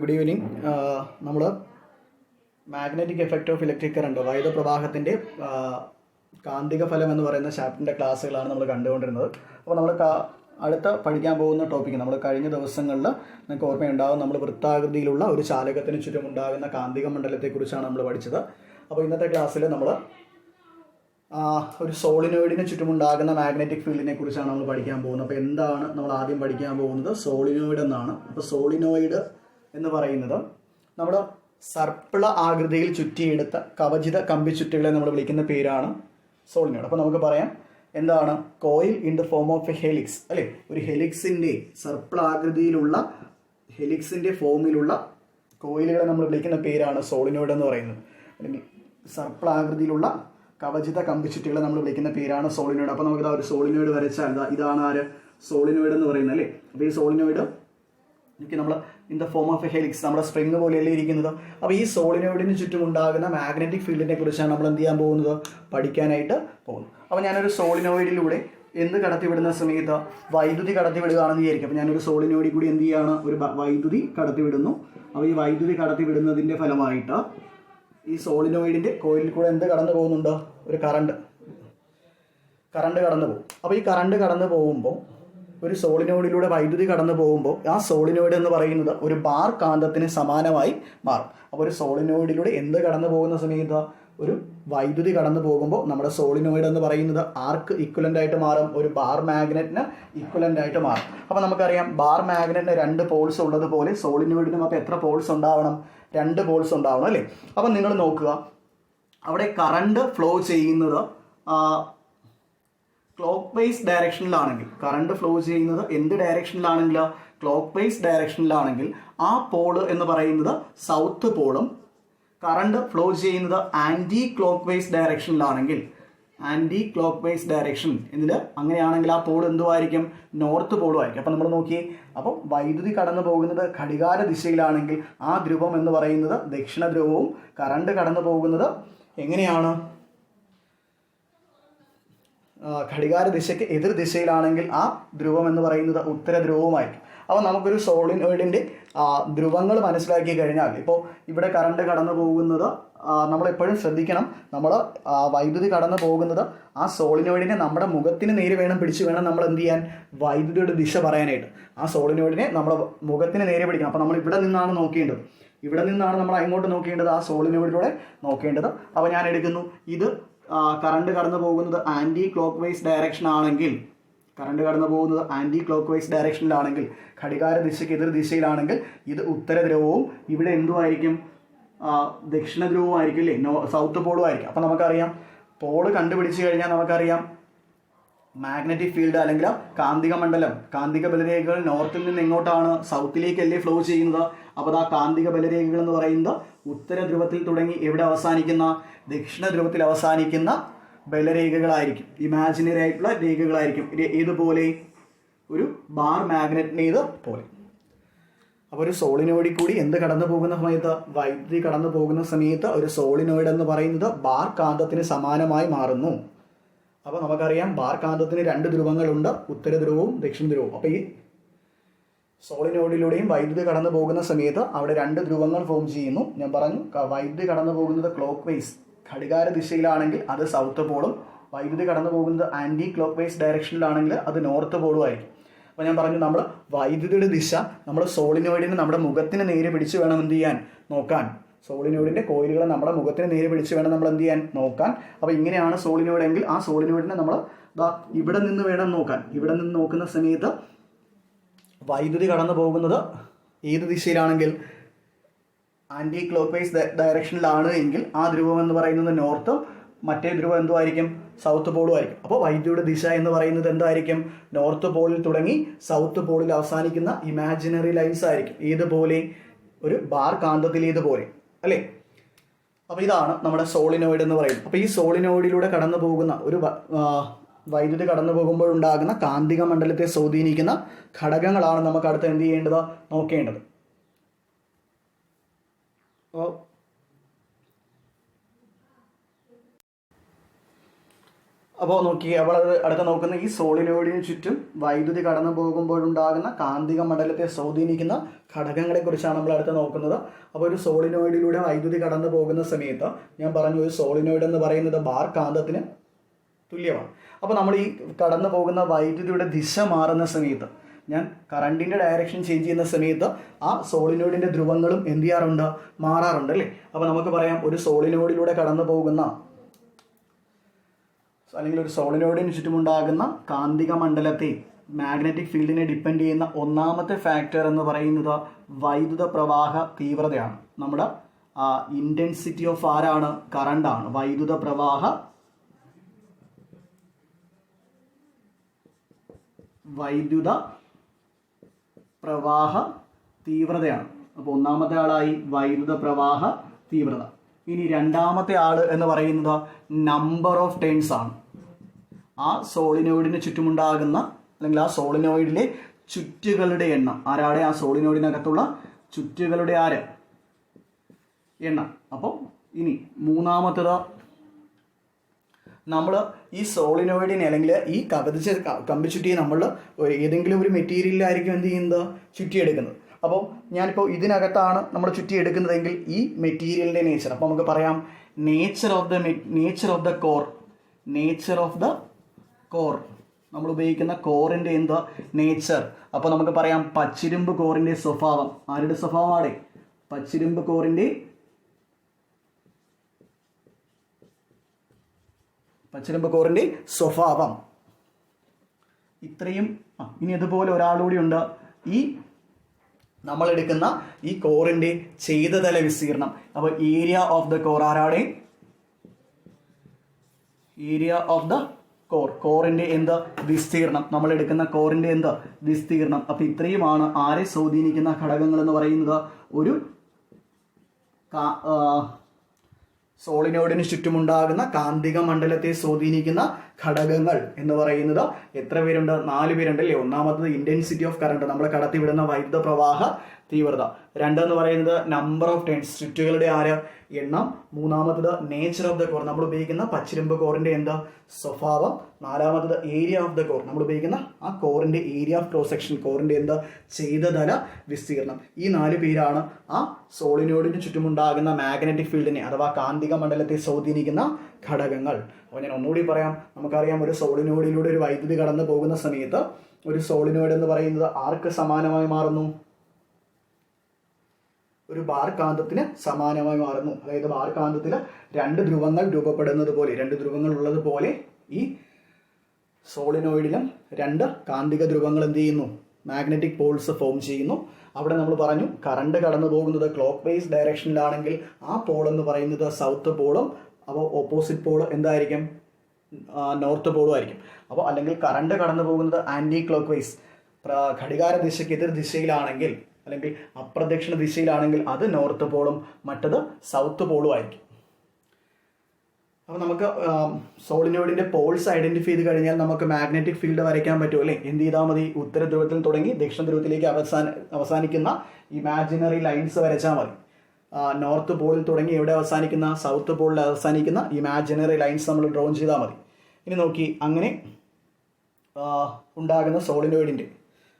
Good evening. നമ്മൾ magnetic effect of electric current വൈദ്യുത പ്രവാഹത്തിൻ്റെ കാന്തിക ഫലം എന്ന് പറയുന്ന ചാപ്റ്ററിൻ്റെ ക്ലാസ്സുകളാണ് നമ്മൾ കണ്ടുകൊണ്ടിരുന്നത്. അപ്പോൾ നമ്മൾ അടുത്ത പഠിക്കാൻ പോകുന്ന ടോപ്പിക്ക് നമ്മൾ കഴിഞ്ഞ ദിവസങ്ങളിൽ നിങ്ങൾക്ക് ഓർമ്മയുണ്ടാകും, നമ്മൾ വൃത്താകൃതിയിലുള്ള ഒരു ചാലകത്തിന് ചുറ്റും ഉണ്ടാകുന്ന കാന്തിക മണ്ഡലത്തെക്കുറിച്ചാണ് നമ്മൾ പഠിച്ചത്. അപ്പോൾ ഇന്നത്തെ ക്ലാസ്സിൽ നമ്മൾ ഒരു സോളിനോയിഡിന് ചുറ്റുമുണ്ടാകുന്ന മാഗ്നറ്റിക് ഫീൽഡിനെ കുറിച്ചാണ് നമ്മൾ പഠിക്കാൻ പോകുന്നത്. അപ്പോൾ എന്താണ് നമ്മൾ ആദ്യം പഠിക്കാൻ പോകുന്നത്? സോളിനോയിഡ് എന്നാണ്. അപ്പോൾ സോളിനോയിഡ് എന്ന് പറയുന്നത് നമ്മൾ സർപ്പിള ആകൃതിയിൽ ചുറ്റിയെടുത്ത കവചിത കമ്പിച്ചുറ്റുകളെ നമ്മൾ വിളിക്കുന്ന പേരാണ് സോളിനോയിഡ്. അപ്പോൾ നമുക്ക് പറയാം എന്താണ്? Coil in the form of A helix, അല്ലേ? ഒരു ഹെലിക്സിൻ്റെ സർപ്പിള ആകൃതിയിലുള്ള ഹെലിക്സിൻ്റെ ഫോമിലുള്ള കോയിലുകളെ നമ്മൾ വിളിക്കുന്ന പേരാണ് സോളിനോയിഡ് എന്ന് പറയുന്നത്. അല്ലെങ്കിൽ സർപ്പിള ആകൃതിയിലുള്ള കവചിത കമ്പിച്ചുറ്റുകളെ നമ്മൾ വിളിക്കുന്ന പേരാണ് സോളിനോയിഡ്. അപ്പോൾ നമുക്കിതാ ഒരു സോളിനോയിഡ് വരച്ചാൽ ഇതാണ് ആര്? സോളിനോയിഡ് എന്ന് പറയുന്നത്, അല്ലേ? അപ്പോൾ ഈ സോളിനോയിഡ് നമ്മൾ in the form of A helix, നമ്മുടെ സ്പ്രിങ് പോലെയല്ലേ ഇരിക്കുന്നത്. അപ്പോൾ ഈ സോളിനോയിഡിന് ചുറ്റും ഉണ്ടാകുന്ന മാഗ്നറ്റിക് ഫീൽഡിനെ കുറിച്ചാണ് നമ്മൾ എന്ത് ചെയ്യാൻ പോകുന്നത്? പഠിക്കാനായിട്ട് പോകുന്നത്. അപ്പോൾ ഞാനൊരു സോളിനോയിഡിലൂടെ എന്ത് കടത്തിവിടുന്ന സമയത്ത് വൈദ്യുതി കടത്തിവിടുകയാണെന്ന് വിചാരിക്കും. അപ്പോൾ ഞാനൊരു സോളിനോയിഡിൽ കൂടി എന്ത് ചെയ്യുകയാണ്? ഒരു വൈദ്യുതി കടത്തിവിടുന്നു. അപ്പോൾ ഈ വൈദ്യുതി കടത്തിവിടുന്നതിൻ്റെ ഫലമായിട്ട് ഈ സോളിനോയിഡിൻ്റെ കോയിലിൽ കൂടെ എന്ത് കടന്നു പോകുന്നുണ്ട്? ഒരു കറണ്ട് കടന്നു പോകും. അപ്പോൾ ഈ കറണ്ട് കടന്നു പോകുമ്പോൾ, ഒരു സോളിനോയിഡിലൂടെ വൈദ്യുതി കടന്നു പോകുമ്പോൾ ആ സോളിനോയിഡ് എന്ന് പറയുന്നത് ഒരു ബാർ കാന്തത്തിന് സമാനമായി മാറും. അപ്പോൾ ഒരു സോളിനോയിഡിലൂടെ എന്ത് കടന്നു പോകുന്ന സമയത്ത് ഒരു വൈദ്യുതി കടന്നു പോകുമ്പോൾ നമ്മുടെ സോളിനോയിഡ് എന്ന് പറയുന്നത് ആർക്ക് ഇക്വലൻ്റ് ആയിട്ട് മാറും? ഒരു ബാർ മാഗ്നറ്റിന് ഇക്വലൻ്റ് ആയിട്ട് മാറും. അപ്പോൾ നമുക്കറിയാം ബാർ മാഗ്നറ്റിന് 2 പോൾസ് ഉള്ളതുപോലെ സോളിനോയിഡിനും അപ്പോൾ എത്ര പോൾസ് ഉണ്ടാവണം? 2 പോൾസ് ഉണ്ടാവണം, അല്ലേ? അപ്പം നിങ്ങൾ നോക്കുക, അവിടെ കറണ്ട് ഫ്ലോ ചെയ്യുന്നത് ക്ലോക്ക് വൈസ് ഡയറക്ഷനിലാണെങ്കിൽ, കറണ്ട് ഫ്ലോ ചെയ്യുന്നത് എന്ത് ഡയറക്ഷനിലാണെങ്കിൽ ക്ലോക്ക് വൈസ് ഡയറക്ഷനിലാണെങ്കിൽ ആ പോള് എന്ന് പറയുന്നത് സൗത്ത് പോളും, കറണ്ട് ഫ്ലോ ചെയ്യുന്നത് ആൻറ്റി ക്ലോക്ക് വൈസ് ഡയറക്ഷനിലാണെങ്കിൽ ആൻറ്റി ക്ലോക്ക് വൈസ് ഡയറക്ഷൻ എന്നിൽ അങ്ങനെയാണെങ്കിൽ ആ പോൾ എന്തുമായിരിക്കും? നോർത്ത് പോളും ആയിരിക്കും. അപ്പം നമ്മൾ നോക്കിയേ, അപ്പം വൈദ്യുതി കടന്നു പോകുന്നത് ഘടികാര ദിശയിലാണെങ്കിൽ ആ ധ്രുവം എന്ന് പറയുന്നത് ദക്ഷിണ ധ്രുവവും, കറണ്ട് കടന്നു പോകുന്നത് എങ്ങനെയാണ്? ഘടികാര ദിശയ്ക്ക് എതിർ ദിശയിലാണെങ്കിൽ ആ ധ്രുവം എന്ന് പറയുന്നത് ഉത്തര ധ്രുവവുമായിരിക്കും. അപ്പോൾ നമുക്കൊരു സോളിനോയിഡിൻ്റെ ധ്രുവങ്ങൾ മനസ്സിലാക്കി കഴിഞ്ഞാൽ, ഇപ്പോൾ ഇവിടെ കറണ്ട് കടന്നു പോകുന്നത് നമ്മളെപ്പോഴും ശ്രദ്ധിക്കണം, നമ്മൾ വൈദ്യുതി കടന്നു പോകുന്നത് ആ സോളിനോയിഡിനെ നമ്മുടെ മുഖത്തിന് നേരെ പിടിച്ച് വേണം നമ്മൾ എന്ത് ചെയ്യാൻ? വൈദ്യുതിയുടെ ദിശ പറയാനായിട്ട്. ആ സോളിനോയിഡിനെ നമ്മുടെ മുഖത്തിന് നേരെ പിടിക്കണം. അപ്പോൾ നമ്മൾ ഇവിടെ നിന്നാണ് നോക്കേണ്ടത്, ഇവിടെ നിന്നാണ് നമ്മൾ അങ്ങോട്ട് നോക്കേണ്ടത്, ആ സോളിനോയിഡിലൂടെ നോക്കേണ്ടത്. അപ്പോൾ ഞാൻ എടുക്കുന്നു, ഇത് കറണ്ട് കടന്നു പോകുന്നത് ആൻറ്റി ക്ലോക്ക് വൈസ് ഡയറക്ഷൻ ആണെങ്കിൽ, കറണ്ട് കടന്നു പോകുന്നത് ആൻറ്റി ക്ലോക്ക് വൈസ് ഡയറക്ഷനിലാണെങ്കിൽ, ഘടികാര ദിശയ്ക്ക് എതിർ ദിശയിലാണെങ്കിൽ ഇത് ഉത്തര ധ്രുവവും ഇവിടെ എന്തുമായിരിക്കും? ദക്ഷിണ ധ്രുവമായിരിക്കും, അല്ലേ? സൗത്ത് പോളും ആയിരിക്കും. അപ്പം നമുക്കറിയാം, പോള് കണ്ടുപിടിച്ച് കഴിഞ്ഞാൽ നമുക്കറിയാം മാഗ്നറ്റിക് ഫീൽഡ് അല്ലെങ്കിൽ കാന്തിക മണ്ഡലം, കാന്തിക ബലരേഖകൾ നോർത്തിൽ നിന്ന് എങ്ങോട്ടാണ്? സൗത്തിലേക്കല്ലേ ഫ്ലോ ചെയ്യുന്നത്. അപ്പോൾ ആ കാന്തിക ബലരേഖകൾ എന്ന് പറയുന്നത് ഉത്തര ധ്രുവത്തിൽ തുടങ്ങി എവിടെ അവസാനിക്കുന്ന? ദക്ഷിണ ധ്രുവത്തിൽ അവസാനിക്കുന്ന ബലരേഖകളായിരിക്കും, ഇമാജിനറി ആയിട്ടുള്ള രേഖകളായിരിക്കും. ഇതുപോലെ ഒരു ബാർ മാഗ്നറ്റിനേത് പോലെ. അപ്പോൾ ഒരു സോളിനോയിഡിൽ കൂടി എന്ത് കടന്നു പോകുന്ന സമയത്ത്? വൈദ്യുതി കടന്നു പോകുന്ന സമയത്ത് ഒരു സോളിനോയിഡ് എന്ന് പറയുന്നത് ബാർ കാന്തത്തിന് സമാനമായി മാറുന്നു. അപ്പോൾ നമുക്കറിയാം ബാർ കാന്തത്തിന് 2 ധ്രുവങ്ങളുണ്ട്, ഉത്തര ധ്രുവവും ദക്ഷിണ ധ്രുവവും. അപ്പോൾ ഈ സോളിനോയിഡിലൂടെയും വൈദ്യുതി കടന്നു പോകുന്ന സമയത്ത് അവിടെ 2 ധ്രുവങ്ങൾ ഫോം ചെയ്യുന്നു. ഞാൻ പറഞ്ഞു, വൈദ്യുതി കടന്നു പോകുന്നത് ക്ലോക്ക് വൈസ് ഘടികാര ദിശയിലാണെങ്കിൽ അത് സൗത്ത് പോളും, വൈദ്യുതി കടന്നു പോകുന്നത് ആൻറ്റി ക്ലോക്ക് വൈസ് ഡയറക്ഷനിലാണെങ്കിൽ അത് നോർത്ത് പോളും ആയിരിക്കും. അപ്പോൾ ഞാൻ പറഞ്ഞു, നമ്മൾ വൈദ്യുതിയുടെ ദിശ നമ്മൾ സോളിനോയിഡിന് നമ്മുടെ മുഖത്തിന് നേരെ പിടിച്ച് വേണം എന്ത് ചെയ്യാൻ? നോക്കാൻ. സോളിനോയിഡിൻ്റെ കോയിലുകളെ നമ്മുടെ മുഖത്തിന് നേരെ പിടിച്ച് വേണം നമ്മൾ എന്ത് ചെയ്യാൻ? നോക്കാൻ. അപ്പോൾ ഇങ്ങനെയാണ് സോളിനോയിഡ് എങ്കിൽ ആ സോളിനോയിഡിനെ നമ്മൾ ഇവിടെ നിന്ന് വേണം നോക്കാൻ. ഇവിടെ നിന്ന് നോക്കുന്ന സമയത്ത് വൈദ്യുതി കടന്നു പോകുന്നത് ഏത് ദിശയിലാണെങ്കിൽ ആൻറ്റി ക്ലോക്ക് വൈസ് ഡയറക്ഷനിലാണ് എങ്കിൽ ആ ധ്രുവം എന്ന് പറയുന്നത് നോർത്തും, മറ്റേ ധ്രുവം എന്തുമായിരിക്കും? സൗത്ത് പോളും ആയിരിക്കും. അപ്പോൾ വൈദ്യുതിയുടെ ദിശ എന്ന് പറയുന്നത് എന്തായിരിക്കും? നോർത്ത് പോളിൽ തുടങ്ങി സൗത്ത് പോളിൽ അവസാനിക്കുന്ന ഇമാജിനറി ലൈൻസ് ആയിരിക്കും. ഏതുപോലെ? ഒരു ബാർ കാന്തത്തിലേതുപോലെ, അല്ലേ? അപ്പോൾ ഇതാണ് നമ്മുടെ സോളിനോയിഡ് എന്ന് പറയുന്നത്. അപ്പോൾ ഈ സോളിനോയിഡിലൂടെ കടന്നു പോകുന്ന ഒരു വൈദ്യുതി കടന്നു പോകുമ്പോഴുണ്ടാകുന്ന കാന്തിക മണ്ഡലത്തെ സ്വാധീനിക്കുന്ന ഘടകങ്ങളാണ് നമുക്ക് അടുത്ത് എന്ത് ചെയ്യേണ്ടത്? നോക്കേണ്ടത്. അപ്പോൾ നോക്കി അവൾ അടുത്ത നോക്കുന്ന ഈ സോളിനോയിഡിന് ചുറ്റും വൈദ്യുതി കടന്നു പോകുമ്പോഴുണ്ടാകുന്ന കാന്തിക മണ്ഡലത്തെ സ്വാധീനിക്കുന്ന ഘടകങ്ങളെക്കുറിച്ചാണ് നമ്മൾ അടുത്ത് നോക്കുന്നത്. അപ്പോൾ ഒരു സോളിനോയിഡിലൂടെ വൈദ്യുതി കടന്നു പോകുന്ന സമയത്ത് ഞാൻ പറഞ്ഞു ഒരു സോളിനോയിഡ് എന്ന് പറയുന്നത് ബാർ കാന്തത്തിന് തുല്യമാണ്. അപ്പോൾ നമ്മൾ ഈ കടന്നു പോകുന്ന വൈദ്യുതിയുടെ ദിശ മാറുന്ന സമയത്ത്, ഞാൻ കറണ്ടിൻ്റെ ഡയറക്ഷൻ ചേഞ്ച് ചെയ്യുന്ന സമയത്ത് ആ സോളിനോയിഡിൻ്റെ ധ്രുവങ്ങളും എന്ത് ചെയ്യാറുണ്ട്, മാറാറുണ്ട് അല്ലേ. അപ്പോൾ നമുക്ക് പറയാം ഒരു സോളിനോയിഡിലൂടെ കടന്നു പോകുന്ന അല്ലെങ്കിൽ ഒരു സോളിനോയിഡിന് ചുറ്റുമുണ്ടാകുന്ന കാന്തിക മണ്ഡലത്തെ, മാഗ്നറ്റിക് ഫീൽഡിനെ ഡിപ്പെൻഡ് ചെയ്യുന്ന ഒന്നാമത്തെ ഫാക്ടർ എന്ന് പറയുന്നത് വൈദ്യുത പ്രവാഹ തീവ്രതയാണ്. നമ്മുടെ ഇൻറ്റൻസിറ്റി ഓഫ് ആരാണ്, കറണ്ടാണ്. വൈദ്യുത പ്രവാഹ തീവ്രതയാണ്. അപ്പോൾ ഒന്നാമത്തെ ആളായി വൈദ്യുത പ്രവാഹ തീവ്രത. ഇനി രണ്ടാമത്തെ ആൾ എന്ന് പറയുന്നത് നമ്പർ ഓഫ് ടേൺസ് ആണ്. ആ സോളിനോയിഡിന് ചുറ്റുമുണ്ടാകുന്ന അല്ലെങ്കിൽ ആ സോളിനോയിഡിലെ ചുറ്റുകളുടെ എണ്ണം. ആരാടെ ആ സോളിനോയിഡിനകത്തുള്ള ചുറ്റുകളുടെ എണ്ണം. അപ്പോൾ ഇനി മൂന്നാമത്തേത്, നമ്മൾ ഈ സോളിനോയിഡിനെ അല്ലെങ്കിൽ ഈ കമ്പിച്ചുറ്റിയെ നമ്മൾ ഏതെങ്കിലും ഒരു മെറ്റീരിയലിലായിരിക്കും എന്ത് ചെയ്യുന്നത്, ചുറ്റിയെടുക്കുന്നത്. അപ്പോൾ ഞാനിപ്പോൾ ഇതിനകത്താണ് നമ്മൾ ചുറ്റിയെടുക്കുന്നതെങ്കിൽ ഈ മെറ്റീരിയലിൻ്റെ നേച്ചർ, അപ്പോൾ നമുക്ക് പറയാം നേച്ചർ ഓഫ് ദ കോർ നമ്മൾ ഉപയോഗിക്കുന്ന കോറിൻ്റെ എന്താ നേച്ചർ. അപ്പോൾ നമുക്ക് പറയാം പച്ചിരുമ്പ് കോറിൻ്റെ സ്വഭാവം. ആരുടെ സ്വഭാവമാണ്? പച്ചിരുമ്പ് കോറിൻ്റെ സ്വഭാവം. ഇത്രയും. ഇനി അതുപോലെ ഒരാളുകൂടി ഉണ്ട്. ഈ നമ്മളെടുക്കുന്ന ഈ കോറിൻ്റെ ഛേദതല വിസ്തീർണം. അപ്പോൾ ഏരിയ ഓഫ് ദ കോർ ആരാടെ? ഏരിയ ഓഫ് ദ കോറിൻ്റെ എന്താ, വിസ്തീർണം. നമ്മളെടുക്കുന്ന കോറിൻ്റെ എന്താ, വിസ്തീർണം. അപ്പോൾ ഇത്രയുമാണ് ആരെ സ്വാധീനിക്കുന്ന ഘടകങ്ങൾ എന്ന് പറയുന്നത്. ഒരു സോളിനോയിഡിന് ചുറ്റുമുണ്ടാകുന്ന കാന്തിക മണ്ഡലത്തെ സ്വാധീനിക്കുന്ന ഘടകങ്ങൾ എന്ന് പറയുന്നത് എത്ര പേരുണ്ട്? 4 പേരുണ്ട് അല്ലേ. ഒന്നാമത്തത് ഇൻറ്റൻസിറ്റി ഓഫ് കറണ്ട്, നമ്മൾ കടത്തിവിടുന്ന വൈദ്യുത പ്രവാഹ തീവ്രത. രണ്ടെന്ന് പറയുന്നത് നമ്പർ ഓഫ് ടേൺസ്, ചുറ്റുകളുടെ എണ്ണം. മൂന്നാമത്തത് നേച്ചർ ഓഫ് ദ കോർ, നമ്മൾ ഉപയോഗിക്കുന്ന പച്ചിരുമ്പ് കോറിൻ്റെ എന്താ, സ്വഭാവം. നാലാമത്തത് ഏരിയ ഓഫ് ദ കോർ, നമ്മൾ ഉപയോഗിക്കുന്ന ആ കോറിൻ്റെ ഏരിയ ഓഫ് ക്രോസ് സെക്ഷൻ, കോറിൻ്റെ എന്താ, ഛേദതല വിസ്തീർണം. ഈ 4 പേരാണ് ആ സോളിനോയിഡിന് ചുറ്റുമുണ്ടാകുന്ന മാഗ്നറ്റിക് ഫീൽഡിനെ അഥവാ കാന്തിക മണ്ഡലത്തെ സ്വാധീനിക്കുന്ന ഘടകങ്ങൾ. അപ്പോൾ ഞാൻ ഒന്നുകൂടി പറയാം. നമുക്കറിയാം ഒരു സോളിനോയിഡിലൂടെ ഒരു വൈദ്യുതി കടന്നു പോകുന്ന സമയത്ത് ഒരു സോളിനോയിഡ് എന്ന് പറയുന്നത് ആർക്ക് സമാനമായി മാറുന്നു? ഒരു ബാർ കാന്തത്തിന് സമാനമായി മാറുന്നു. അതായത് ബാർ കാന്തത്തിൽ 2 ധ്രുവങ്ങൾ രൂപപ്പെടുന്നത് പോലെ, 2 ധ്രുവങ്ങൾ ഉള്ളതുപോലെ ഈ സോളിനോയിഡിലും 2 കാന്തിക ധ്രുവങ്ങൾ എന്ത് ചെയ്യുന്നു, മാഗ്നറ്റിക് പോൾസ് ഫോം ചെയ്യുന്നു. അവിടെ നമ്മൾ പറഞ്ഞു കറണ്ട് കടന്നു പോകുന്നത് ക്ലോക്ക് വൈസ് ഡയറക്ഷനിലാണെങ്കിൽ ആ പോൾ എന്ന് പറയുന്നത് സൗത്ത് പോളും, അപ്പോൾ ഓപ്പോസിറ്റ് പോൾ എന്തായിരിക്കും, നോർത്ത് പോളും ആയിരിക്കും. അപ്പോൾ അല്ലെങ്കിൽ കറണ്ട് കടന്നു പോകുന്നത് ആൻറ്റി ക്ലോക്ക് വൈസ്, ഘടികാര ദിശയ്ക്ക് എതിർ ദിശയിലാണെങ്കിൽ അല്ലെങ്കിൽ അപ്രദക്ഷിണ ദിശയിലാണെങ്കിൽ അത് നോർത്ത് പോളും മറ്റത് സൗത്ത് പോളും ആയിരിക്കും. അപ്പോൾ നമുക്ക് സോളിനോയിഡിൻ്റെ പോൾസ് ഐഡൻറ്റിഫൈ ചെയ്ത് കഴിഞ്ഞാൽ നമുക്ക് മാഗ്നറ്റിക് ഫീൽഡ് വരയ്ക്കാൻ പറ്റും അല്ലേ. എന്ത് ചെയ്താൽ മതി? ഉത്തര ധ്രുവത്തിൽ തുടങ്ങി ദക്ഷിണ ധ്രുവത്തിലേക്ക് അവസാനിക്കുന്ന ഇമാജിനറി ലൈൻസ് വരച്ചാൽ മതി. നോർത്ത് പോളിൽ തുടങ്ങി എവിടെ അവസാനിക്കുന്ന, സൗത്ത് പോളിൽ അവസാനിക്കുന്ന ഇമാജിനറി ലൈൻസ് നമ്മൾ ഡ്രോൺ ചെയ്താൽ മതി. ഇനി നോക്കി അങ്ങനെ ഉണ്ടാകുന്ന സോളിനോയിഡിൻ്റെ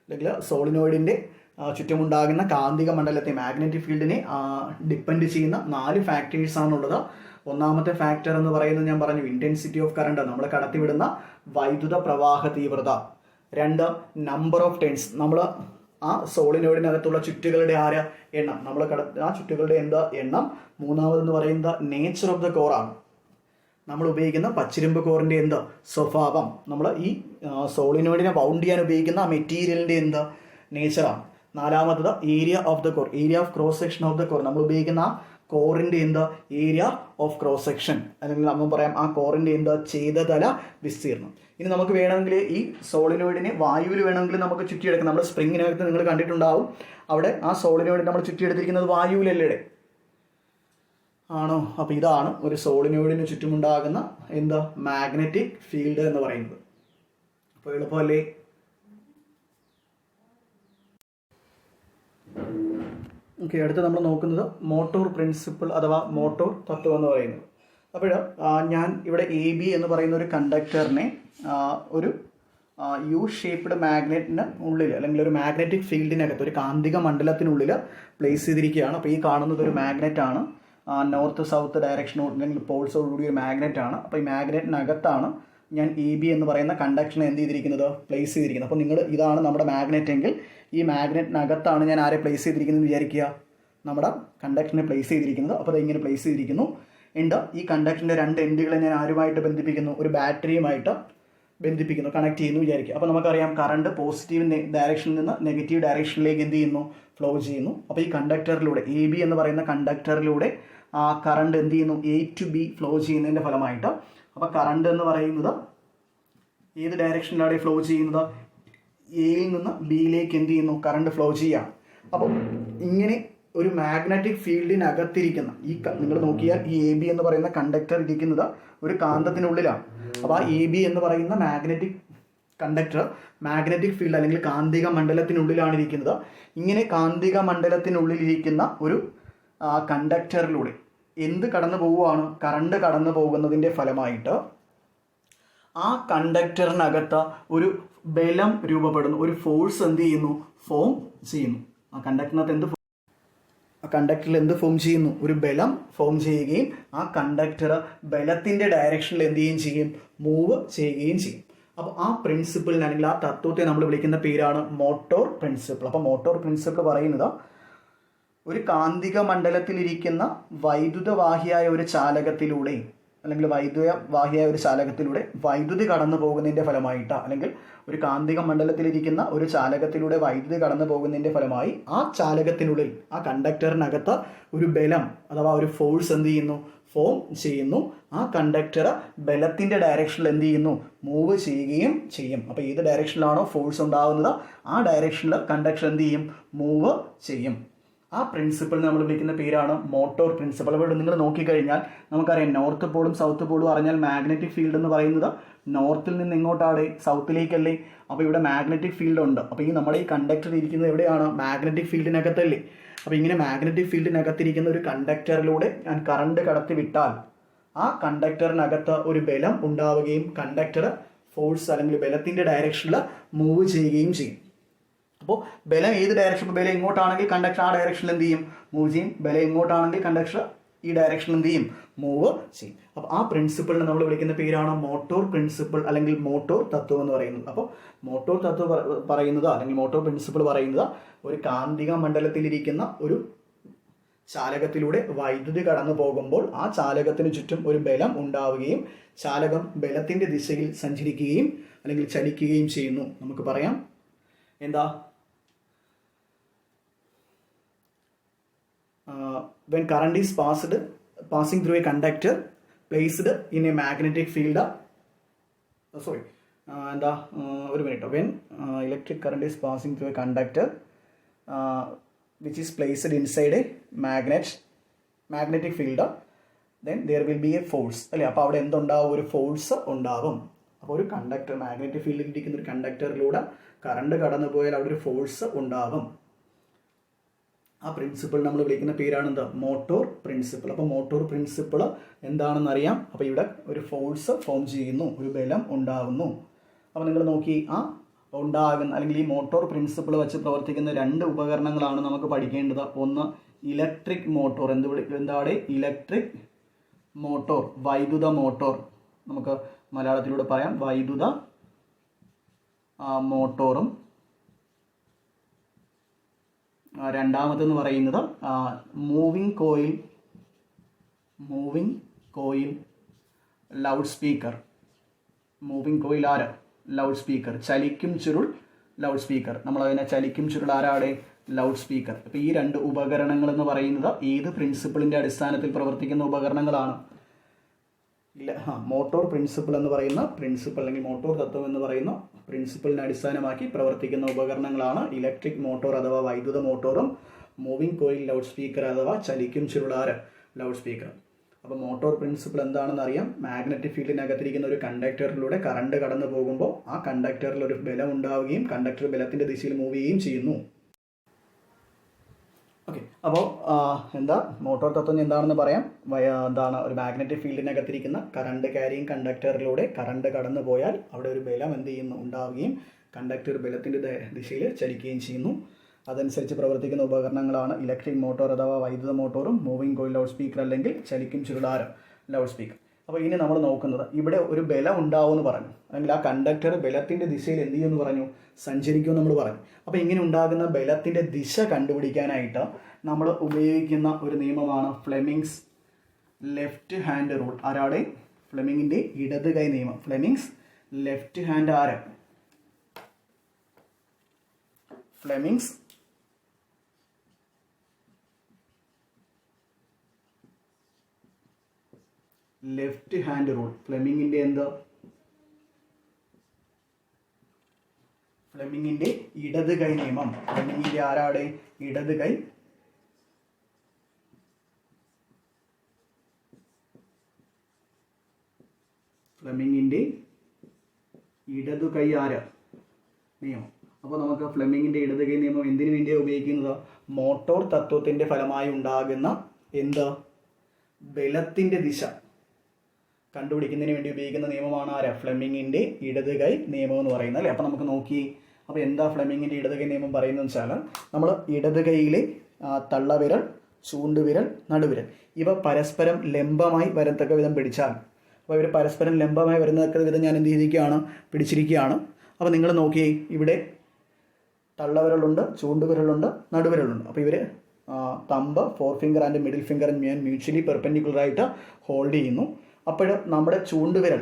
അല്ലെങ്കിൽ സോളിനോയിഡിൻ്റെ ചുറ്റുമുണ്ടാകുന്ന കാന്തിക മണ്ഡലത്തെ, മാഗ്നറ്റിക് ഫീൽഡിനെ ഡിപ്പെൻഡ് ചെയ്യുന്ന 4 ഫാക്ടേഴ്സാണുള്ളത്. ഒന്നാമത്തെ ഫാക്ടർ എന്ന് പറയുന്നത് ഞാൻ പറഞ്ഞു ഇൻറ്റൻസിറ്റി ഓഫ് കറണ്ട്, നമ്മൾ കടത്തിവിടുന്ന വൈദ്യുത പ്രവാഹ തീവ്രത. 2 നമ്പർ ഓഫ് ടേൺസ്, നമ്മൾ ആ സോളിനോയിഡിനകത്തുള്ള ചുറ്റുകളുടെ എണ്ണം, നമ്മൾ ആ ചുറ്റുകളുടെ എണ്ണം. മൂന്നാമതെന്ന് പറയുന്നത് നേച്ചർ ഓഫ് ദ കോറാണ്, നമ്മൾ ഉപയോഗിക്കുന്ന പച്ചിരുമ്പ് കോറിൻ്റെ സ്വഭാവം. നമ്മൾ ഈ സോളിനോയിഡിനെ വൗണ്ട് ചെയ്യാൻ ഉപയോഗിക്കുന്ന ആ മെറ്റീരിയലിൻ്റെ നേച്ചറാണ്. നാലാമത്തത് area of the core, area of cross section of the core, നമ്മൾ ഉപയോഗിക്കുന്ന ആ കോറിൻ്റെ ഏരിയ ഓഫ് ക്രോസ് സെക്ഷൻ, അല്ലെങ്കിൽ നമ്മൾ പറയാം ആ കോറിൻ്റെ ഛേദതല വിസ്തീർണം. ഇനി നമുക്ക് വേണമെങ്കിൽ ഈ സോളിനോയിഡിനെ വായുവിൽ വേണമെങ്കിൽ നമുക്ക് ചുറ്റിയെടുക്കാം. നമ്മൾ സ്പ്രിങ്ങിനകത്ത് നിങ്ങൾ കണ്ടിട്ടുണ്ടാവും, അവിടെ ആ സോളിനോയിഡ് നമ്മൾ ചുറ്റിയെടുത്തിരിക്കുന്നത് വായുവിലല്ലേ ആണോ? അപ്പോൾ ഇതാണ് ഒരു സോളിനോയിഡിന് ചുറ്റുമുണ്ടാകുന്ന മാഗ്നറ്റിക് ഫീൽഡ് എന്ന് പറയുന്നത്. അപ്പോൾ എളുപ്പമല്ലേ? ഓക്കെ, അടുത്ത് നമ്മൾ നോക്കുന്നത് മോട്ടോർ പ്രിൻസിപ്പിൾ അഥവാ മോട്ടോർ തത്വം എന്ന് പറയുന്നത്. അപ്പോൾ ഞാൻ ഇവിടെ എ ബി എന്ന് പറയുന്ന ഒരു കണ്ടക്ടറിനെ ഒരു യു ഷേപ്പ്ഡ് മാഗ്നറ്റിന് ഉള്ളിൽ അല്ലെങ്കിൽ ഒരു മാഗ്നറ്റിക് ഫീൽഡിനകത്ത് ഒരു കാന്തിക മണ്ഡലത്തിനുള്ളിൽ പ്ലേസ് ചെയ്തിരിക്കുകയാണ്. അപ്പോൾ ഈ കാണുന്നത് ഒരു മാഗ്നറ്റാണ്, നോർത്ത് സൗത്ത് ഡയറക്ഷൻ അല്ലെങ്കിൽ പോൾസോടുകൂടി ഒരു മാഗ്നറ്റാണ്. അപ്പോൾ ഈ മാഗ്നറ്റിനകത്താണ് ഞാൻ എ ബി എന്ന് പറയുന്ന കണ്ടക്ഷനെ എന്ത് ചെയ്തിരിക്കുന്നത്, പ്ലേസ് ചെയ്തിരിക്കുന്നത്. അപ്പോൾ നിങ്ങൾ ഇതാണ് നമ്മുടെ മാഗ്നറ്റ് എങ്കിൽ ഈ മാഗ്നറ്റിനകത്താണ് ഞാൻ ആരെ പ്ലേസ് ചെയ്തിരിക്കുന്നത് വിചാരിക്കുക, നമ്മുടെ കണ്ടക്ഷനെ പ്ലേസ് ചെയ്തിരിക്കുന്നത്. അപ്പോൾ അത് ഇങ്ങനെ പ്ലേസ് ചെയ്തിരിക്കുന്നു. ഉണ്ട് ഈ കണ്ടക്ഷൻ്റെ രണ്ട് എൻഡുകളെ ഞാൻ ആരുമായിട്ട് ബന്ധിപ്പിക്കുന്നു, ഒരു ബാറ്ററിയുമായിട്ട് ബന്ധിപ്പിക്കുന്നു, കണക്ട് ചെയ്യുന്നു വിചാരിക്കുക. അപ്പോൾ നമുക്കറിയാം കറണ്ട് പോസിറ്റീവ് ഡയറക്ഷനിൽ നിന്ന് നെഗറ്റീവ് ഡയറക്ഷനിലേക്ക് എന്ത് ചെയ്യുന്നു, ഫ്ലോ ചെയ്യുന്നു. അപ്പോൾ ഈ കണ്ടക്ടറിലൂടെ എ ബി എന്ന് പറയുന്ന കണ്ടക്ടറിലൂടെ കറണ്ട് എന്ത് ചെയ്യുന്നു, എ ടു ബി ഫ്ലോ ചെയ്യുന്നതിൻ്റെ ഫലമായിട്ട്. അപ്പോൾ കറണ്ട് എന്ന് പറയുന്നത് ഏത് ഡയറക്ഷനിലാണ് ഫ്ലോ ചെയ്യുന്നത്, എയിൽ നിന്ന് ബിയിലേക്ക് എന്ത് ചെയ്യുന്നു, കറണ്ട് ഫ്ലോ ചെയ്യുകയാണ്. അപ്പോൾ ഇങ്ങനെ ഒരു മാഗ്നറ്റിക് ഫീൽഡിനകത്തിരിക്കുന്ന ഈ നിങ്ങൾ നോക്കിയാൽ ഈ എ ബി എന്ന് പറയുന്ന കണ്ടക്ടർ ഇരിക്കുന്നത് ഒരു കാന്തത്തിനുള്ളിലാണ്. അപ്പോൾ ആ എ ബി എന്ന് പറയുന്ന മാഗ്നറ്റിക് കണ്ടക്ടർ മാഗ്നറ്റിക് ഫീൽഡ് അല്ലെങ്കിൽ കാന്തിക മണ്ഡലത്തിനുള്ളിലാണ് ഇരിക്കുന്നത്. ഇങ്ങനെ കാന്തിക മണ്ഡലത്തിനുള്ളിലിരിക്കുന്ന ഒരു കണ്ടക്ടറിലൂടെ എന്ത് കടന്നു പോവുകയാണ്, കറണ്ട് കടന്നു പോകുന്നതിൻ്റെ ഫലമായിട്ട് ആ കണ്ടക്ടറിനകത്ത് ഒരു ബലം രൂപപ്പെടുന്നു, ഒരു ഫോഴ്സ് എന്ത് ചെയ്യുന്നു, ഫോം ചെയ്യുന്നു. ആ കണ്ടക്ടറിൽ എന്ത് ഫോം ചെയ്യുന്നു, ഒരു ബലം ഫോം ചെയ്യുകയും ആ കണ്ടക്ടർ ബലത്തിൻ്റെ ഡയറക്ഷനിൽ എന്ത് ചെയ്യുകയും ചെയ്യും, മൂവ് ചെയ്യുകയും ചെയ്യും. അപ്പോൾ ആ പ്രിൻസിപ്പിളിന് അല്ലെങ്കിൽ ആ തത്വത്തെ നമ്മൾ വിളിക്കുന്ന പേരാണ് മോട്ടോർ പ്രിൻസിപ്പിൾ. അപ്പോൾ മോട്ടോർ പ്രിൻസിപ്പിൾ പറയുന്നത് ഒരു കാന്തിക മണ്ഡലത്തിലിരിക്കുന്ന വൈദ്യുതവാഹിയായ ഒരു ചാലകത്തിലൂടെ അല്ലെങ്കിൽ വൈദ്യുതവാഹിയായ ഒരു ചാലകത്തിലൂടെ വൈദ്യുതി കടന്നു പോകുന്നതിൻ്റെ ഫലമായിട്ട് അല്ലെങ്കിൽ ഒരു കാന്തിക മണ്ഡലത്തിലിരിക്കുന്ന ഒരു ചാലകത്തിലൂടെ വൈദ്യുതി കടന്നു പോകുന്നതിൻ്റെ ഫലമായി ആ ചാലകത്തിനുള്ളിൽ ആ കണ്ടക്ടറിനകത്ത് ഒരു ബലം അഥവാ ഒരു ഫോഴ്സ് എന്ത് ചെയ്യുന്നു, ഫോം ചെയ്യുന്നു. ആ കണ്ടക്ടർ ബലത്തിൻ്റെ ഡയറക്ഷനിൽ എന്ത് ചെയ്യുന്നു, മൂവ് ചെയ്യുകയും ചെയ്യും. അപ്പോൾ ഏത് ഡയറക്ഷനിലാണോ ഫോഴ്സ് ഉണ്ടാകുന്നത് ആ ഡയറക്ഷനിൽ കണ്ടക്ടർ എന്ത് ചെയ്യും, മൂവ് ചെയ്യും. ആ പ്രിൻസിപ്പിൾ നമ്മൾ വിളിക്കുന്ന പേരാണ് മോട്ടോർ പ്രിൻസിപ്പിൾ. അപ്പോൾ നിങ്ങൾ നോക്കിക്കഴിഞ്ഞാൽ നമുക്കറിയാം നോർത്ത് പോളും സൗത്ത് പോളും അറിഞ്ഞാൽ മാഗ്നറ്റിക് ഫീൽഡ് എന്ന് പറയുന്നത് നോർത്തിൽ നിന്ന് ഇങ്ങോട്ടാണ്, സൗത്തിലേക്കല്ലേ. അപ്പോൾ ഇവിടെ മാഗ്നറ്റിക് ഫീൽഡ് ഉണ്ട്. അപ്പോൾ ഈ നമ്മുടെ ഈ കണ്ടക്ടർ ഇരിക്കുന്നത് എവിടെയാണ്, മാഗ്നറ്റിക് ഫീൽഡിനകത്തല്ലേ. അപ്പോൾ ഇങ്ങനെ മാഗ്നറ്റിക് ഫീൽഡിനകത്തിരിക്കുന്ന ഒരു കണ്ടക്ടറിലൂടെ ഞാൻ കറണ്ട് കടത്തി വിട്ടാൽ ആ കണ്ടക്ടറിനകത്ത് ഒരു ബലം ഉണ്ടാവുകയും കണ്ടക്ടർ ഫോഴ്സ് അല്ലെങ്കിൽ ബലത്തിൻ്റെ ഡയറക്ഷനിൽ മൂവ് ചെയ്യുകയും ചെയ്യും. അപ്പോൾ ബലം ഏത് ഡയറക്ഷൻ, ബലം ഇങ്ങോട്ടാണെങ്കിൽ കണ്ടക്ടർ ആ ഡയറക്ഷനിൽ എന്ത് ചെയ്യും, മൂവ് ചെയ്യും. ബലം ഇങ്ങോട്ടാണെങ്കിൽ കണ്ടക്ടർ ഈ ഡയറക്ഷനിൽ എന്ത് ചെയ്യും, മൂവ് ചെയ്യും. അപ്പോൾ ആ പ്രിൻസിപ്പിളിനെ നമ്മൾ വിളിക്കുന്ന പേരാണ് മോട്ടോർ പ്രിൻസിപ്പിൾ അല്ലെങ്കിൽ മോട്ടോർ തത്വം എന്ന് പറയുന്നത്. അപ്പോൾ മോട്ടോർ തത്വം പറയുന്നത് അല്ലെങ്കിൽ മോട്ടോർ പ്രിൻസിപ്പിൾ പറയുന്നത് ഒരു കാന്തിക മണ്ഡലത്തിലിരിക്കുന്ന ഒരു ചാലകത്തിലൂടെ വൈദ്യുതി കടന്നു പോകുമ്പോൾ ആ ചാലകത്തിന് ചുറ്റും ഒരു ബലം ഉണ്ടാവുകയും ചാലകം ബലത്തിൻ്റെ ദിശയിൽ സഞ്ചരിക്കുകയും അല്ലെങ്കിൽ ചലിക്കുകയും ചെയ്യുന്നു. നമുക്ക് പറയാം എന്താ, when current is passing through a conductor placed in a magnetic field when electric current is passing through a conductor which is placed inside a magnetic field, then there will be a force അല്ലേ. അപ്പോൾ അവിടെ എന്തുണ്ടാവും, ഒരു force ഉണ്ടാവും. അപ്പോൾ ഒരു conductor magnetic ഫീൽഡിൽ ഇരിക്കുന്ന ഒരു കണ്ടക്ടറിലൂടെ കറണ്ട് കടന്നു പോയാൽ അവിടെ ഒരു ഫോഴ്സ് ഉണ്ടാവും. ആ പ്രിൻസിപ്പിൾ നമ്മൾ വിളിക്കുന്ന പേരാണ് എന്താ, മോട്ടോർ പ്രിൻസിപ്പിൾ. അപ്പോൾ മോട്ടോർ പ്രിൻസിപ്പിൾ എന്താണെന്ന് അറിയാം. അപ്പോൾ ഇവിടെ ഒരു ഫോഴ്സ് ഫോം ചെയ്യുന്നു, ഒരു ബലം ഉണ്ടാകുന്നു. അപ്പോൾ നിങ്ങൾ നോക്കി ആ ഉണ്ടാകുന്ന അല്ലെങ്കിൽ ഈ മോട്ടോർ പ്രിൻസിപ്പിൾ വെച്ച് പ്രവർത്തിക്കുന്ന രണ്ട് ഉപകരണങ്ങളാണ് നമുക്ക് പഠിക്കേണ്ടത്. ഒന്ന് ഇലക്ട്രിക് മോട്ടോർ, എന്താണ് ഇലക്ട്രിക് മോട്ടോർ, വൈദ്യുത മോട്ടോർ, നമുക്ക് മലയാളത്തിലൂടെ പറയാം വൈദ്യുത മോട്ടോറും. രണ്ടാമതെന്ന് പറയുന്നത് moving coil loud speaker. Moving coil ആര്, ലൗഡ് സ്പീക്കർ. ചലിക്കും ചുരുൾ ലൗഡ് സ്പീക്കർ. നമ്മളതിനെ ചലിക്കും ചുരുൾ ആരാടെ, ലൗഡ് സ്പീക്കർ. അപ്പോൾ ഈ രണ്ട് ഉപകരണങ്ങൾ എന്ന് പറയുന്നത് ഏത് പ്രിൻസിപ്പിളിൻ്റെ അടിസ്ഥാനത്തിൽ പ്രവർത്തിക്കുന്ന ഉപകരണങ്ങളാണ്, മോട്ടോർ പ്രിൻസിപ്പിൾ എന്ന് പറയുന്ന പ്രിൻസിപ്പിൾ അല്ലെങ്കിൽ മോട്ടോർ തത്വം എന്ന് പറയുന്ന പ്രിൻസിപ്പിളിനെ അടിസ്ഥാനമാക്കി പ്രവർത്തിക്കുന്ന ഉപകരണങ്ങളാണ് ഇലക്ട്രിക് മോട്ടോർ അഥവാ വൈദ്യുത മോട്ടോറും മൂവിങ് കോയിൽ ലൗഡ് സ്പീക്കർ അഥവാ ചലിക്കും ചുരുളാര് ലൗഡ് സ്പീക്കർ. അപ്പോൾ മോട്ടോർ പ്രിൻസിപ്പിൾ എന്താണെന്ന് അറിയാം. മാഗ്നറ്റിക് ഫീൽഡിനകത്തിരിക്കുന്ന ഒരു കണ്ടക്ടറിലൂടെ കറണ്ട് കടന്നു പോകുമ്പോൾ ആ കണ്ടക്ടറിൽ ഒരു ബലം ഉണ്ടാവുകയും കണ്ടക്ടർ ബലത്തിൻ്റെ ദിശയിൽ മൂവ് ചെയ്യുകയും ചെയ്യുന്നു. ഓക്കെ, അപ്പോൾ എന്താ മോട്ടോർ തത്വം എന്താണെന്ന് പറയാം. എന്താണ് ഒരു മാഗ്നറ്റിക് ഫീൽഡിനകത്തിരിക്കുന്ന കറണ്ട് ക്യാരിയിങ് കണ്ടക്ടറിലൂടെ കറണ്ട് കടന്നു പോയാൽ അവിടെ ഒരു ബലം എന്ത് ചെയ്യുന്നു ഉണ്ടാവുകയും കണ്ടക്ടർ ബലത്തിൻ്റെ ദിശയിൽ ചലിക്കുകയും ചെയ്യുന്നു. അതനുസരിച്ച് പ്രവർത്തിക്കുന്ന ഉപകരണങ്ങളാണ് ഇലക്ട്രിക് മോട്ടോർ അഥവാ വൈദ്യുത മോട്ടോറും മൂവിംഗ് കോയിൽ ലൗഡ് സ്പീക്കർ അല്ലെങ്കിൽ ചലിക്കും ചുരുളാരം ലൗഡ് സ്പീക്കർ. അപ്പോൾ ഇനി നമ്മൾ നോക്കുന്നത് ഇവിടെ ഒരു ബലം ഉണ്ടാവുമെന്ന് പറഞ്ഞു, അല്ലെങ്കിൽ ആ കണ്ടക്ടർ ബലത്തിൻ്റെ ദിശയിൽ എന്ത് ചെയ്യുമെന്ന് പറഞ്ഞു, സഞ്ചരിക്കുമെന്ന് നമ്മൾ പറഞ്ഞു. അപ്പോൾ ഇങ്ങനെ ഉണ്ടാകുന്ന ബലത്തിൻ്റെ ദിശ കണ്ടുപിടിക്കാനായിട്ട് നമ്മൾ ഉപയോഗിക്കുന്ന ഒരു നിയമമാണ് ഫ്ലെമിങ്സ് ലെഫ്റ്റ് ഹാൻഡ് റൂൾ. ആരാടെ? ഫ്ലെമിങ്ങിൻ്റെ ഇടത് കൈ നിയമം. ഫ്ലെമിങ്സ് ലെഫ്റ്റ് ഹാൻഡ് ആര്? Fleming's left hand rule. ഫ്ലെമിങ്ങിൻ്റെ എന്താ? ഫ്ലെമിങ്ങിൻ്റെ ഇടത് കൈ നിയമം. ഫ്ലെമിങ്ങിൻ്റെ ആരാടെ? ഇടത് കൈ. ഫ്ലെമിങ്ങിൻ്റെ ഇടതു കൈ ആര്? നിയമം. അപ്പോൾ നമുക്ക് ഫ്ലെമിങ്ങിൻ്റെ ഇടത് കൈ നിയമം എന്തിനു വേണ്ടിയാണ് ഉപയോഗിക്കുന്നത്? മോട്ടോർ തത്വത്തിൻ്റെ ഫലമായി ഉണ്ടാകുന്ന എന്താ ബലത്തിൻ്റെ ദിശ കണ്ടുപിടിക്കുന്നതിന് വേണ്ടി ഉപയോഗിക്കുന്ന നിയമമാണ് ആരാ? ഫ്ലെമിങ്ങിൻ്റെ ഇടത് കൈ നിയമം എന്ന് പറയുന്നത് അല്ലേ. അപ്പോൾ നമുക്ക് നോക്കി, അപ്പോൾ എന്താ ഫ്ലെമിങ്ങിൻ്റെ ഇടത് കൈ നിയമം പറയുന്നതെന്ന് വെച്ചാൽ, നമ്മൾ ഇടത് കൈയിലെ തള്ളവിരൽ, ചൂണ്ടുവിരൽ, നടുവിരൽ ഇവ പരസ്പരം ലംബമായി വരത്തക്ക വിധം പിടിച്ചാൽ, അപ്പോൾ ഇവർ പരസ്പരം ലംബമായി വരുന്നതക്ക വിധം ഞാൻ എന്ത് ചെയ്തിരിക്കുകയാണ്? പിടിച്ചിരിക്കുകയാണ്. അപ്പോൾ നിങ്ങൾ നോക്കിയേ, ഇവിടെ തള്ളവിരലുണ്ട്, ചൂണ്ടുവിരലുണ്ട്, നടുവിരലുണ്ട്. അപ്പോൾ ഇവർ thumb, forefinger and middle finger ഞാൻ മ്യൂച്വലി പെർപെൻഡിക്കുലറായിട്ട് ഹോൾഡ് ചെയ്യുന്നു. അപ്പോൾ നമ്മുടെ ചൂണ്ടുവിരൽ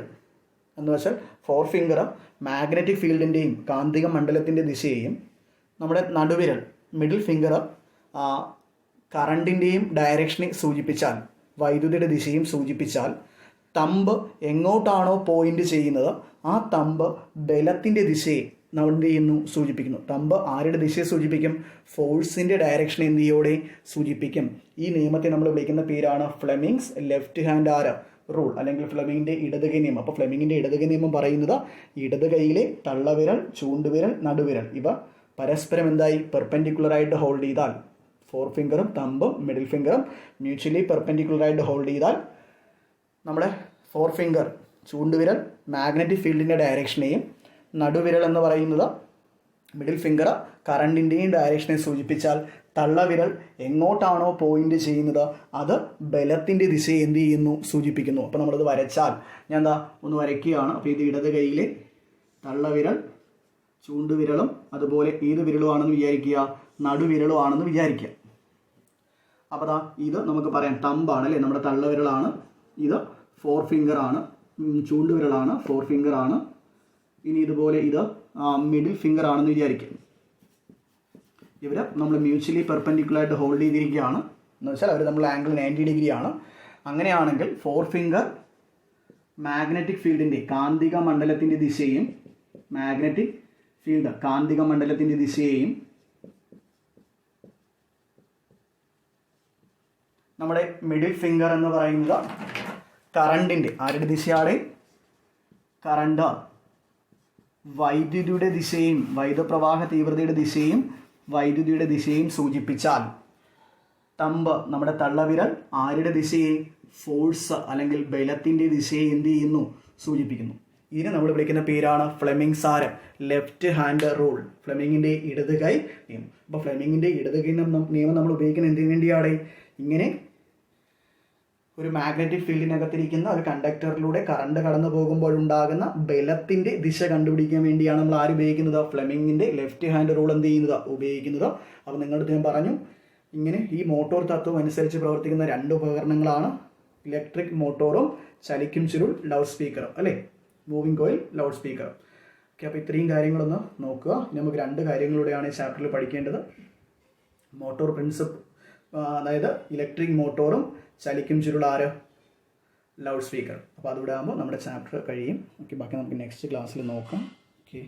എന്ന് വെച്ചാൽ ഫോർ ഫിംഗർ മാഗ്നറ്റിക് ഫീൽഡിൻ്റെയും കാന്തിക മണ്ഡലത്തിൻ്റെ ദിശയെയും, നമ്മുടെ നടുവിരൽ മിഡിൽ ഫിംഗർ കറണ്ടിൻ്റെയും ഡയറക്ഷനെ സൂചിപ്പിച്ചാൽ, വൈദ്യുതിയുടെ ദിശയും സൂചിപ്പിച്ചാൽ, തമ്പ് എങ്ങോട്ടാണോ പോയിന്റ് ചെയ്യുന്നത് ആ തമ്പ് ബലത്തിൻ്റെ ദിശയെ നമ്മൾ എന്ത് ചെയ്യുന്നു? സൂചിപ്പിക്കുന്നു. തമ്പ് ആരുടെ ദിശയെ സൂചിപ്പിക്കും? ഫോഴ്സിൻ്റെ ഡയറക്ഷൻ എന്തിയോടെ സൂചിപ്പിക്കും. ഈ നിയമത്തെ നമ്മൾ വിളിക്കുന്ന പേരാണ് ഫ്ലെമിങ്സ് ലെഫ്റ്റ് ഹാൻഡ് ആര് റൂൾ, അല്ലെങ്കിൽ ഫ്ലെമിങ്ങിൻ്റെ ഇടത് കൈ നിയമം. അപ്പോൾ ഫ്ലെമിങ്ങിൻ്റെ ഇടത് കൈ നിയമം പറയുന്നത് ഇടത് കൈയിലെ തള്ളവിരൽ, ചൂണ്ടുവിരൽ, നടുവിരൽ ഇവ പരസ്പരം എന്തായി? പെർപെൻഡിക്കുലറായിട്ട് ഹോൾഡ് ചെയ്താൽ, ഫോർ ഫിംഗറും തമ്പും മിഡിൽ ഫിംഗറും മ്യൂച്വലി പെർപെൻഡിക്കുലറായിട്ട് ഹോൾഡ് ചെയ്താൽ നമ്മുടെ ഫോർ ഫിംഗർ ചൂണ്ടുവിരൽ മാഗ്നറ്റിക് ഫീൽഡിൻ്റെ ഡയറക്ഷനെയും, നടുവിരൽ എന്ന് പറയുന്നത് മിഡിൽ ഫിംഗർ കറണ്ടിൻ്റെയും ഡയറക്ഷനെ സൂചിപ്പിച്ചാൽ, തള്ളവിരൽ എങ്ങോട്ടാണോ പോയിന്റ് ചെയ്യുന്നത് അത് ബലത്തിൻ്റെ ദിശയെ എന്ത് ചെയ്യുന്നു? സൂചിപ്പിക്കുന്നു. അപ്പോൾ നമ്മളത് വരച്ചാൽ, ഞാൻ എന്താ ഒന്ന് വരയ്ക്കുകയാണ്. അപ്പോൾ ഇത് ഇടത് കൈയിലെ തള്ളവിരൽ, ചൂണ്ടുവിരലും അതുപോലെ ഏത് വിരലുമാണെന്ന് വിചാരിക്കുക? നടുവിരലുമാണെന്ന് വിചാരിക്കുക. അപ്പോൾ അതാ ഇത് നമുക്ക് പറയാം തമ്പാണ് അല്ലേ, നമ്മുടെ തള്ളവിരലാണ്. ഇത് ഫോർ ഫിംഗർ ആണ്, ചൂണ്ടുവിരലാണ്, ഫോർ ഫിംഗർ ആണ്. ഇനി ഇതുപോലെ ഇത് മിഡിൽ ഫിംഗർ ആണെന്ന് വിചാരിക്കും. ഇവർ നമ്മൾ മ്യൂച്വലി പെർപെൻഡിക്കുലറായിട്ട് ഹോൾഡ് ചെയ്തിരിക്കുകയാണ് എന്ന് വെച്ചാൽ അവർ നമ്മൾ ആംഗിൾ 90 ഡിഗ്രി ആണ്. അങ്ങനെയാണെങ്കിൽ ഫോർ ഫിംഗർ മാഗ്നറ്റിക് ഫീൽഡിൻ്റെ കാന്തിക മണ്ഡലത്തിൻ്റെ ദിശയും, മാഗ്നറ്റിക് ഫീൽഡ് കാന്തിക മണ്ഡലത്തിൻ്റെ ദിശയെയും, നമ്മുടെ മിഡിൽ ഫിംഗർ എന്ന് പറയുന്നത് കറണ്ടിൻ്റെ ആരുടെ ദിശയാണ്? കറണ്ട് വൈദ്യുതിയുടെ ദിശയും, വൈദ്യുതപ്രവാഹ തീവ്രതയുടെ ദിശയും, വൈദ്യുതിയുടെ ദിശയും സൂചിപ്പിച്ചാൽ, തമ്പ് നമ്മുടെ തള്ളവിരൽ ആരുടെ ദിശയെ? ഫോഴ്സ് അല്ലെങ്കിൽ ബലത്തിൻ്റെ ദിശയെ എന്ത് ചെയ്യുന്നു? സൂചിപ്പിക്കുന്നു. ഇതിനെ നമ്മൾ വിളിക്കുന്ന പേരാണ് ഫ്ലെമിങ്സ് ആര് ലെഫ്റ്റ് ഹാൻഡ് റൂൾ, ഫ്ലെമിങ്ങിൻ്റെ ഇടത് കൈ നിയമം. അപ്പോൾ ഫ്ലെമിങ്ങിൻ്റെ ഇടത് കൈ നിയമം നമ്മൾ ഉപയോഗിക്കുന്നത് എന്തിനു വേണ്ടിയാണ്? ഇങ്ങനെ ഒരു മാഗ്നറ്റിക് ഫീൽഡിനകത്തിരിക്കുന്ന ഒരു കണ്ടക്ടറിലൂടെ കറണ്ട് കടന്നു പോകുമ്പോൾ ഉണ്ടാകുന്ന ബലത്തിൻ്റെ ദിശ കണ്ടുപിടിക്കാൻ വേണ്ടിയാണ് നമ്മൾ ആര് ഉപയോഗിക്കുന്നത്? ഫ്ലെമിങ്ങിൻ്റെ ലെഫ്റ്റ് ഹാൻഡ് റൂൾ എന്ത് ചെയ്യുന്നത്? ഉപയോഗിക്കുന്നത്. അപ്പോൾ നിങ്ങളുടെ ഞാൻ പറഞ്ഞു, ഇങ്ങനെ ഈ മോട്ടോർ തത്വം അനുസരിച്ച് പ്രവർത്തിക്കുന്ന രണ്ട് ഉപകരണങ്ങളാണ് ഇലക്ട്രിക് മോട്ടോറും ചലിക്കും ചുരുൾ ലൗഡ് സ്പീക്കറും അല്ലേ, മൂവിംഗ് കോയിൽ ലൗഡ് സ്പീക്കറും. ഓക്കെ, അപ്പോൾ ഇത്രയും കാര്യങ്ങളൊന്ന് നോക്കുക. നമുക്ക് രണ്ട് കാര്യങ്ങളിലൂടെയാണ് ഈ ചാപ്റ്ററിൽ പഠിക്കേണ്ടത്. മോട്ടോർ പ്രിൻസിപ്പ്, അതായത് ഇലക്ട്രിക് മോട്ടോറും ചലിക്കും ചുരുൾ ആര് ലൗഡ് സ്പീക്കർ. അപ്പോൾ അതുകൂടെ ആകുമ്പോൾ നമ്മുടെ ചാപ്റ്റർ കഴിയും. ഓക്കെ, ബാക്കി നമുക്ക് നെക്സ്റ്റ് ക്ലാസ്സിൽ നോക്കാം. ഓക്കെ.